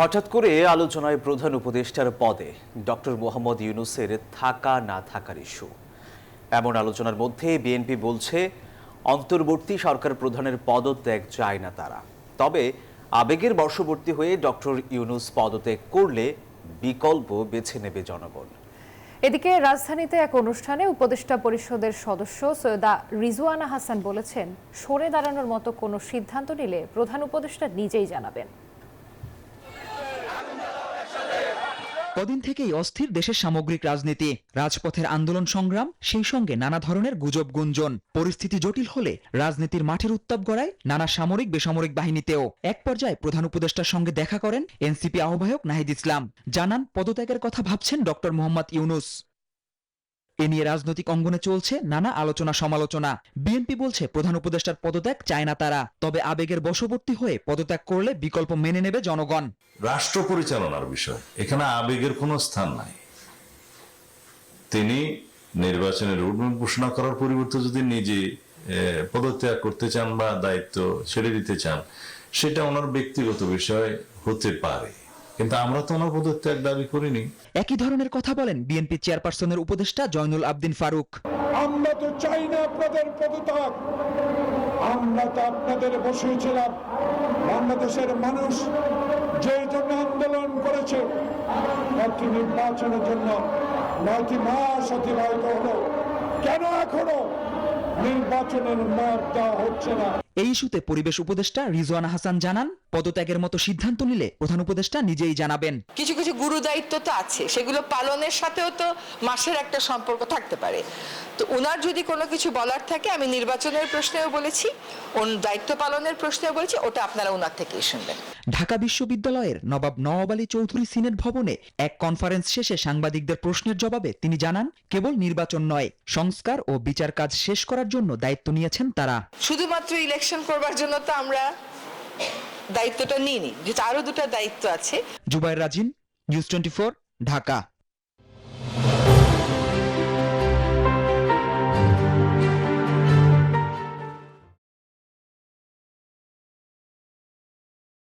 হঠাৎ করে আলোচনায় প্রধান উপদেষ্টার পদে ডক্টর মোহাম্মদ ইউনূসের থাকা না থাকার ইস্যু। এমন আলোচনার মধ্যে বিএনপি বলছে অন্তর্বর্তী সরকার প্রধানের পদত্যাগ চায় না তারা, তবে আবেগের বশবর্তী হয়ে ডক্টর ইউনূস পদত্যাগ করলে বিকল্প বেছে নেবে জনগণ। এদিকে রাজধানীতে এক অনুষ্ঠানে উপদেষ্টা পরিষদের সদস্য সৈয়দা রিজওয়ানা হাসান বলেছেন, সরে দাঁড়ানোর মতো কোনো সিদ্ধান্ত নিলে প্রধান উপদেষ্টা নিজেই জানাবেন। কদিন থেকেই অস্থির দেশের সামগ্রিক রাজনীতি, রাজপথের আন্দোলন সংগ্রাম, সেই সঙ্গে নানা ধরনের গুজব গুঞ্জন। পরিস্থিতি জটিল হলে রাজনীতির মাঠের উত্তাপ গড়ায় নানা সামরিক বেসামরিক বাহিনীতেও। এক পর্যায়ে প্রধান উপদেষ্টার সঙ্গে দেখা করেন এনসিপি আহ্বায়ক নাহিদ ইসলাম। জানান পদত্যাগের কথা ভাবছেন ডক্টর মোহাম্মদ ইউনূস। এ নিয়ে রাজনৈতিক অঙ্গনে চলছে নানা আলোচনা সমালোচনা। বিএনপি বলছে প্রধান উপদেষ্টার পদত্যাগ চায় না তারা, তবে আবেগের বশবর্তী হয়ে পদত্যাগ করলে বিকল্প মেনে নেবে জনগণ। রাষ্ট্র পরিচালনার বিষয়, এখানে আবেগের কোনো স্থান নাই। তিনি নির্বাচনের রোডম্যাপ ঘোষণা করার পরিবর্তে যদি নিজে পদত্যাগ করতে চান বা দায়িত্ব ছেড়ে দিতে চান, সেটা ওনার ব্যক্তিগত বিষয় হতে পারে, কিন্তু আমরা তো ওনার পদত্যাগ দাবি করিনি। একই ধরনের কথা বলেন বিএনপি চেয়ারপারসনের উপদেষ্টা জয়নুল আবদিন ফারুক। আমরা তো চাই না আপনাদের পদত্যাগ, আমরা তো আপনাদের বসিয়েছিলাম। বাংলাদেশের মানুষ যে জন্য আন্দোলন করেছে, একটি নির্বাচনের জন্য 9টি মাস অতিবাহিত হলো, কেন এখনো নির্বাচনের মেয়াদ দেওয়া হচ্ছে না? এই ইস্যুতে পরিবেশ উপদেষ্টা রিজওয়ানা হাসান জানান, পদত্যাগের মতো সিদ্ধান্ত নিলে প্রধান উপদেষ্টা নিজেই জানাবেন। কিছু কিছু গুরু দায়িত্ব তো আছে, সেগুলো পালনের সাথেও তো মাসের একটা সম্পর্ক থাকতে পারে। তো ওনার যদি কোনো কিছু বলার থাকে, আমি নির্বাচনের প্রশ্নেও বলেছি, দায়িত্ব পালনের প্রশ্নেও বলেছি, ওটা আপনারা ওনার থেকেই শুনবেন। ঢাকা বিশ্ববিদ্যালয়ের নবাব নওয়াব আলী চৌধুরী সিনেট ভবনে এক কনফারেন্স শেষে সাংবাদিকদের প্রশ্নের জবাবে তিনি জানান, কেবল নির্বাচন নয়, সংস্কার ও বিচার কাজ শেষ করার জন্য দায়িত্ব নিয়েছেন তারা। শুধুমাত্র ইলেকশন করবার জন্য তো আমরা দায়িত্বটা নিইনি, যেটা আরো দুটো দায়িত্ব আছে। জুবায়ের রাজিন, নিউজ 24, ঢাকা।